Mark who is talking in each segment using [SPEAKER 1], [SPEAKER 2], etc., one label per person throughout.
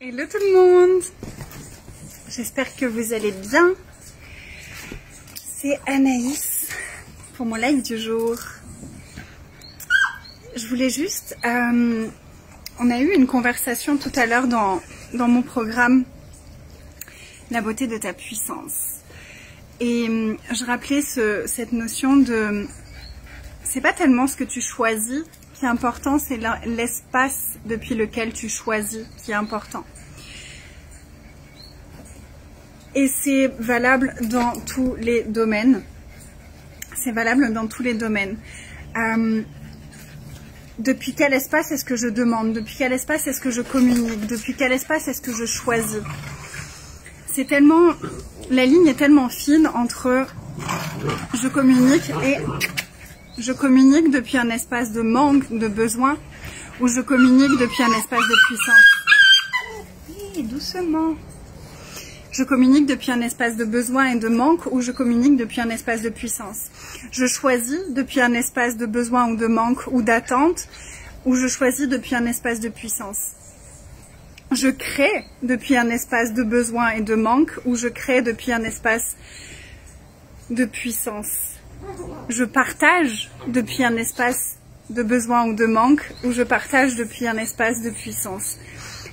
[SPEAKER 1] Hello tout le monde, j'espère que vous allez bien. C'est Anaïs pour mon live du jour. Je voulais juste... on a eu une conversation tout à l'heure dans mon programme La beauté de ta puissance. Et je rappelais cette notion de... C'est pas tellement ce que tu choisis qui est important, c'est l'espace depuis lequel tu choisis qui est important. Et c'est valable dans tous les domaines. C'est valable dans tous les domaines. Depuis quel espace est-ce que je demande? Depuis quel espace est-ce que je communique? Depuis quel espace est-ce que je choisis? C'est tellement... La ligne est tellement fine entre je communique et... Je communique depuis un espace de manque, de besoin, ou je communique depuis un espace de puissance. Et doucement. Je communique depuis un espace de besoin et de manque, ou je communique depuis un espace de puissance. Je choisis depuis un espace de besoin ou de manque ou d'attente, ou je choisis depuis un espace de puissance. Je crée depuis un espace de besoin et de manque, ou je crée depuis un espace de puissance. Je partage depuis un espace de besoin ou de manque, ou je partage depuis un espace de puissance.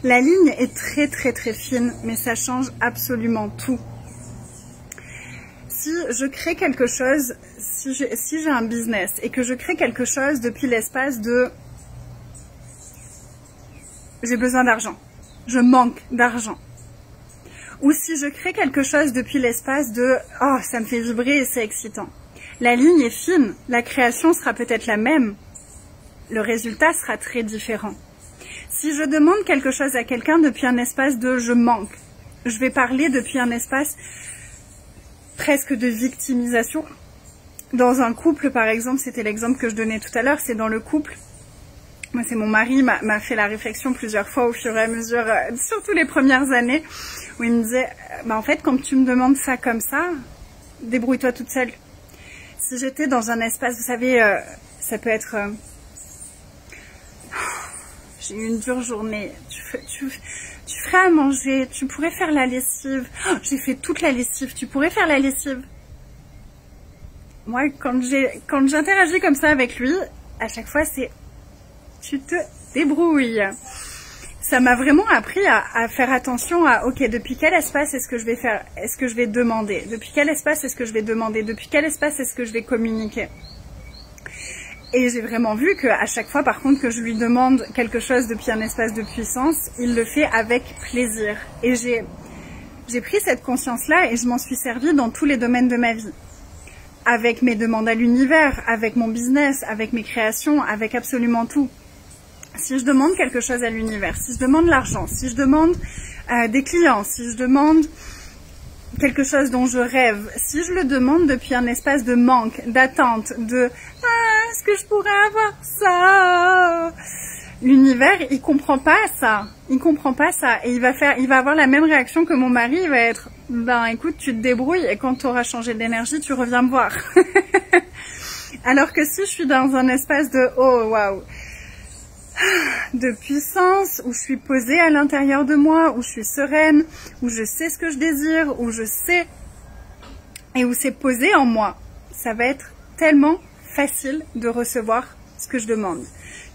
[SPEAKER 1] La ligne est très très très fine, mais ça change absolument tout. Si je crée quelque chose, si j'ai un business et que je crée quelque chose depuis l'espace de j'ai besoin d'argent, je manque d'argent. Ou si je crée quelque chose depuis l'espace de oh, ça me fait vibrer et c'est excitant. La ligne est fine, la création sera peut-être la même, le résultat sera très différent. Si je demande quelque chose à quelqu'un depuis un espace de je manque, je vais parler depuis un espace presque de victimisation. Dans un couple, par exemple, c'était l'exemple que je donnais tout à l'heure, c'est dans le couple. Moi, c'est mon mari m'a fait la réflexion plusieurs fois au fur et à mesure, surtout les premières années, où il me disait, bah, en fait, quand tu me demandes ça comme ça, débrouille-toi toute seule. Si j'étais dans un espace, vous savez, ça peut être... j'ai eu une dure journée, tu ferais à manger, tu pourrais faire la lessive. Oh, j'ai fait toute la lessive, tu pourrais faire la lessive. Moi, quand j'interagis comme ça avec lui, à chaque fois, c'est tu te débrouilles. Ça m'a vraiment appris à faire attention à, ok, depuis quel espace est-ce que je vais faire, est-ce que je vais demander? Depuis quel espace est-ce que je vais demander? Depuis quel espace est-ce que je vais communiquer? Et j'ai vraiment vu qu'à chaque fois, par contre, que je lui demande quelque chose depuis un espace de puissance, il le fait avec plaisir. Et j'ai pris cette conscience-là et je m'en suis servie dans tous les domaines de ma vie. Avec mes demandes à l'univers, avec mon business, avec mes créations, avec absolument tout. Si je demande quelque chose à l'univers, si je demande l'argent, si je demande des clients, si je demande quelque chose dont je rêve, si je le demande depuis un espace de manque, d'attente, de « Ah, est-ce que je pourrais avoir ça ?» L'univers, il comprend pas ça. Il comprend pas ça. Et il va avoir la même réaction que mon mari. Il va être « Ben écoute, tu te débrouilles et quand tu auras changé d'énergie, tu reviens me voir. » Alors que si je suis dans un espace de « Oh, waouh !» de puissance, où je suis posée à l'intérieur de moi, où je suis sereine, où je sais ce que je désire, où je sais et où c'est posé en moi, ça va être tellement facile de recevoir ce que je demande.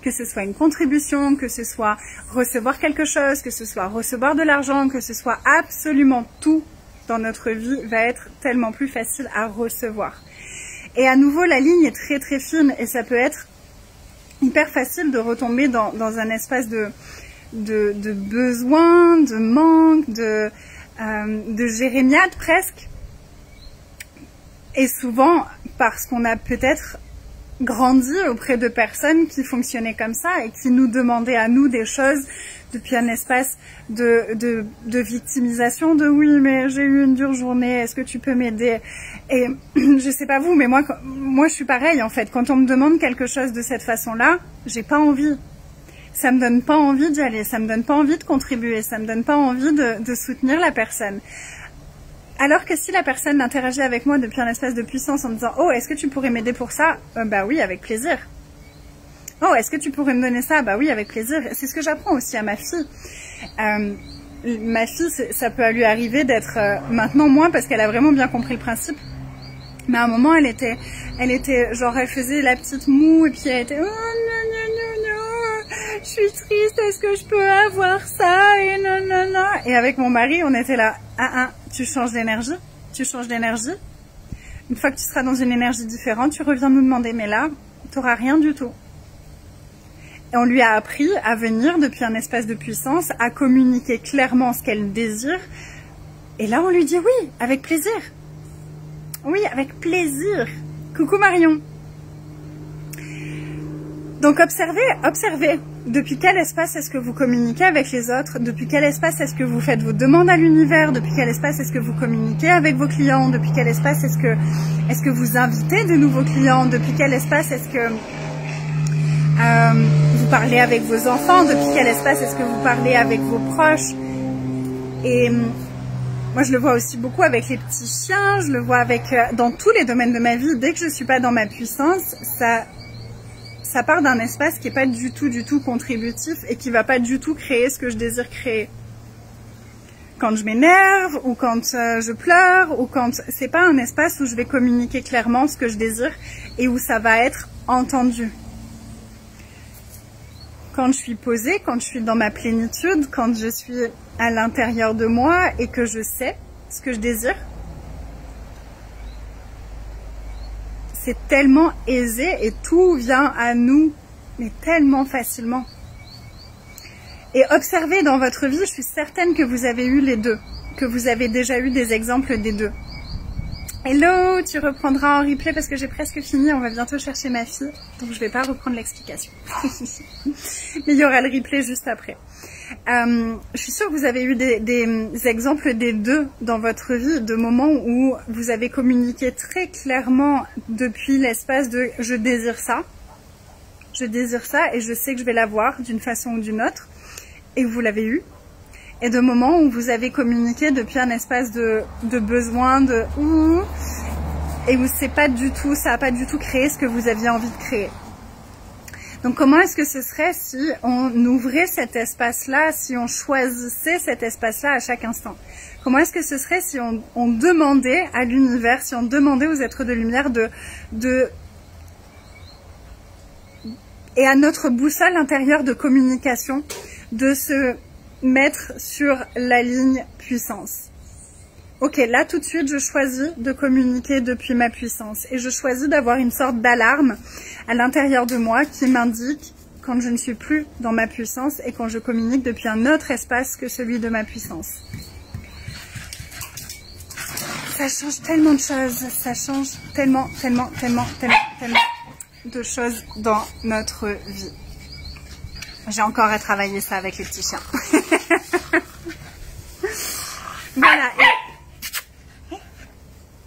[SPEAKER 1] Que ce soit une contribution, que ce soit recevoir quelque chose, que ce soit recevoir de l'argent, que ce soit absolument tout dans notre vie va être tellement plus facile à recevoir. Et à nouveau, la ligne est très très fine et ça peut être hyper facile de retomber dans un espace de besoin, de manque, de jérémiade presque. Et souvent parce qu'on a peut-être grandi auprès de personnes qui fonctionnaient comme ça et qui nous demandaient à nous des choses depuis un espace de victimisation, de oui mais j'ai eu une dure journée, est-ce que tu peux m'aider? Et je sais pas vous, mais moi je suis pareil en fait, quand on me demande quelque chose de cette façon-là, j'ai pas envie. Ça me donne pas envie d'y aller, ça me donne pas envie de contribuer, ça me donne pas envie de soutenir la personne. Alors que si la personne interagit avec moi depuis un espace de puissance en me disant « Oh, est-ce que tu pourrais m'aider pour ça ?» Bah oui, avec plaisir. « Oh, est-ce que tu pourrais me donner ça ?» Bah oui, avec plaisir. C'est ce que j'apprends aussi à ma fille. ma fille, ça peut lui arriver d'être maintenant moins parce qu'elle a vraiment bien compris le principe. Mais à un moment, elle était genre, elle faisait la petite moue et puis elle était, oh non, non, non, non, je suis triste, est-ce que je peux avoir ça? Et non, non, non. Et avec mon mari, on était là, tu changes d'énergie, tu changes d'énergie. Une fois que tu seras dans une énergie différente, tu reviens nous demander, mais là, tu n'auras rien du tout. Et on lui a appris à venir depuis un espace de puissance, à communiquer clairement ce qu'elle désire. Et là, on lui dit oui, avec plaisir. Oui, avec plaisir. Coucou Marion. Donc observez. Depuis quel espace est-ce que vous communiquez avec les autres? Depuis quel espace est-ce que vous faites vos demandes à l'univers? Depuis quel espace est-ce que vous communiquez avec vos clients? Depuis quel espace est-ce que vous invitez de nouveaux clients? Depuis quel espace est-ce que vous parlez avec vos enfants? Depuis quel espace est-ce que vous parlez avec vos proches? Et moi, je le vois aussi beaucoup avec les petits chiens, je le vois avec dans tous les domaines de ma vie. Dès que je ne suis pas dans ma puissance, ça part d'un espace qui n'est pas du tout contributif et qui ne va pas du tout créer ce que je désire créer. Quand je m'énerve ou quand je pleure ou quand... C'est pas un espace où je vais communiquer clairement ce que je désire et où ça va être entendu. Quand je suis posée, quand je suis dans ma plénitude, quand je suis à l'intérieur de moi et que je sais ce que je désire, c'est tellement aisé et tout vient à nous, mais tellement facilement. Et observez dans votre vie, je suis certaine que vous avez eu les deux, que vous avez déjà eu des exemples des deux. Hello, tu reprendras en replay parce que j'ai presque fini, on va bientôt chercher ma fille, donc je ne vais pas reprendre l'explication. Mais il y aura le replay juste après. Je suis sûre que vous avez eu des exemples des deux dans votre vie, de moments où vous avez communiqué très clairement depuis l'espace de « je désire ça et je sais que je vais l'avoir d'une façon ou d'une autre » et vous l'avez eu. Et de moments où vous avez communiqué depuis un espace de besoin, et où c'est pas du tout, ça n'a pas du tout créé ce que vous aviez envie de créer. Donc comment est-ce que ce serait si on ouvrait cet espace-là, si on choisissait cet espace-là à chaque instant? Comment est-ce que ce serait si on demandait à l'univers, si on demandait aux êtres de lumière et à notre boussole intérieure de communication, de se mettre sur la ligne puissance. Ok, là tout de suite je choisis de communiquer depuis ma puissance et je choisis d'avoir une sorte d'alarme à l'intérieur de moi qui m'indique quand je ne suis plus dans ma puissance et quand je communique depuis un autre espace que celui de ma puissance. Ça change tellement de choses, ça change tellement de choses dans notre vie. J'ai encore à travailler ça avec les petits chiens. Voilà.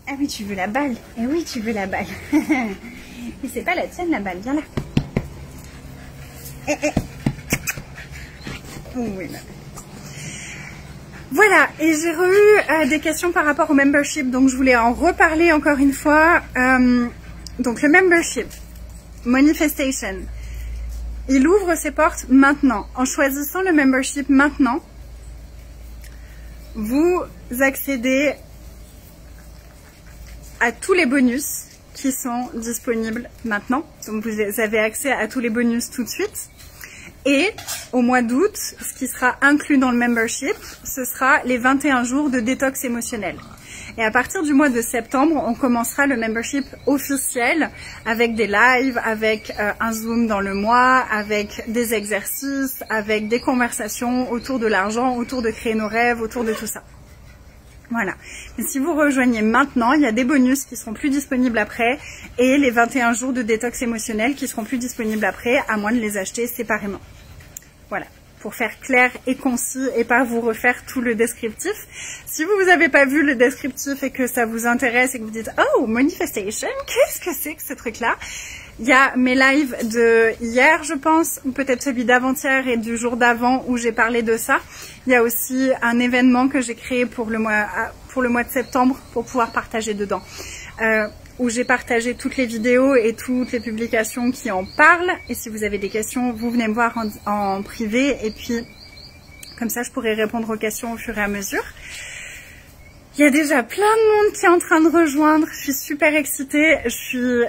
[SPEAKER 1] Ah oui, tu veux la balle. Eh oui, tu veux la balle. Mais c'est pas la tienne, la balle. Viens là. Oui, là. Voilà, et j'ai eu des questions par rapport au membership, donc je voulais en reparler encore une fois. Donc le membership, Manifestation, il ouvre ses portes maintenant. En choisissant le membership maintenant, vous accédez à tous les bonus qui sont disponibles maintenant. Donc vous avez accès à tous les bonus tout de suite. Et au mois d'août, ce qui sera inclus dans le membership, ce sera les 21 jours de détox émotionnel. Et à partir du mois de septembre, on commencera le membership officiel avec des lives, avec un Zoom dans le mois, avec des exercices, avec des conversations autour de l'argent, autour de créer nos rêves, autour de tout ça. Voilà. Mais si vous rejoignez maintenant, il y a des bonus qui seront plus disponibles après et les 21 jours de détox émotionnel qui seront plus disponibles après, à moins de les acheter séparément. Voilà. Pour faire clair et concis et pas vous refaire tout le descriptif. Si vous n'avez pas vu le descriptif et que ça vous intéresse et que vous dites « Oh, Manifestation, qu'est-ce que c'est que ce truc-là » Il y a mes lives de hier, je pense, ou peut-être celui d'avant-hier et du jour d'avant où j'ai parlé de ça. Il y a aussi un événement que j'ai créé pour le mois de septembre pour pouvoir partager dedans. Où j'ai partagé toutes les vidéos et toutes les publications qui en parlent. Et si vous avez des questions, vous venez me voir en privé et puis Comme ça, je pourrai répondre aux questions au fur et à mesure. Il y a déjà plein de monde qui est en train de rejoindre. Je suis super excitée. Je suis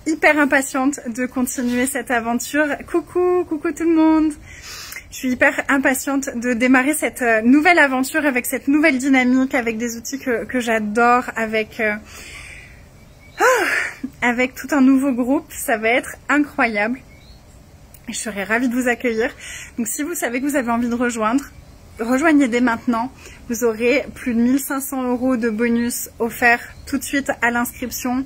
[SPEAKER 1] hyper impatiente de continuer cette aventure. Coucou tout le monde. Je suis hyper impatiente de démarrer cette nouvelle aventure avec cette nouvelle dynamique, avec des outils que j'adore, avec tout un nouveau groupe. Ça va être incroyable. Je serais ravie de vous accueillir. Donc si vous savez que vous avez envie de rejoindre, rejoignez dès maintenant. Vous aurez plus de 1500 € de bonus offerts tout de suite à l'inscription.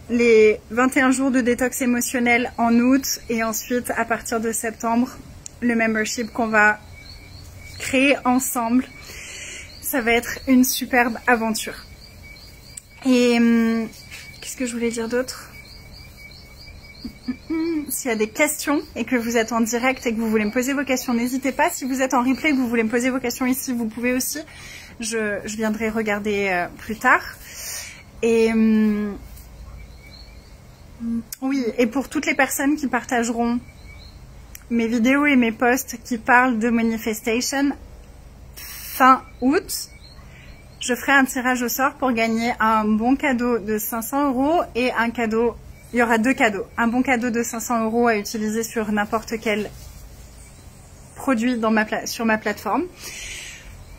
[SPEAKER 1] Les 21 jours de détox émotionnel en août et ensuite à partir de septembre, le membership qu'on va créer ensemble. Ça va être une superbe aventure. Et qu'est-ce que je voulais dire d'autre ? S'il y a des questions et que vous êtes en direct et que vous voulez me poser vos questions, n'hésitez pas. Si vous êtes en replay et que vous voulez me poser vos questions ici, vous pouvez aussi. Je viendrai regarder plus tard. Et oui, et pour toutes les personnes qui partageront mes vidéos et mes posts qui parlent de manifestation, fin août, je ferai un tirage au sort pour gagner un bon cadeau de 500 € et un cadeau. Il y aura 2 cadeaux. Un bon cadeau de 500 € à utiliser sur n'importe quel produit sur ma plateforme.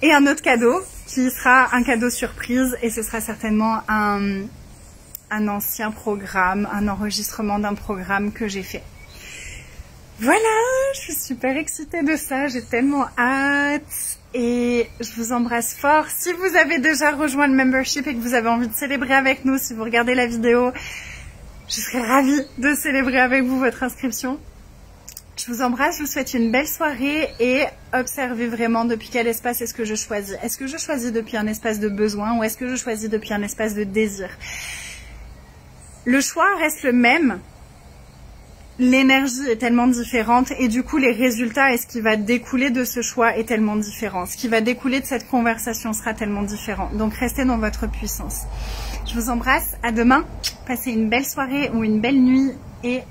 [SPEAKER 1] Et un autre cadeau qui sera un cadeau surprise et ce sera certainement un ancien programme, un enregistrement d'un programme que j'ai fait. Voilà, je suis super excitée de ça, j'ai tellement hâte et je vous embrasse fort. Si vous avez déjà rejoint le membership et que vous avez envie de célébrer avec nous, si vous regardez la vidéo, je serais ravie de célébrer avec vous votre inscription. Je vous embrasse, je vous souhaite une belle soirée et observez vraiment depuis quel espace est-ce que je choisis. Est-ce que je choisis depuis un espace de besoin ou est-ce que je choisis depuis un espace de désir? Le choix reste le même. L'énergie est tellement différente et du coup les résultats et ce qui va découler de ce choix est tellement différent. Ce qui va découler de cette conversation sera tellement différent. Donc restez dans votre puissance. Je vous embrasse, à demain, passez une belle soirée ou une belle nuit et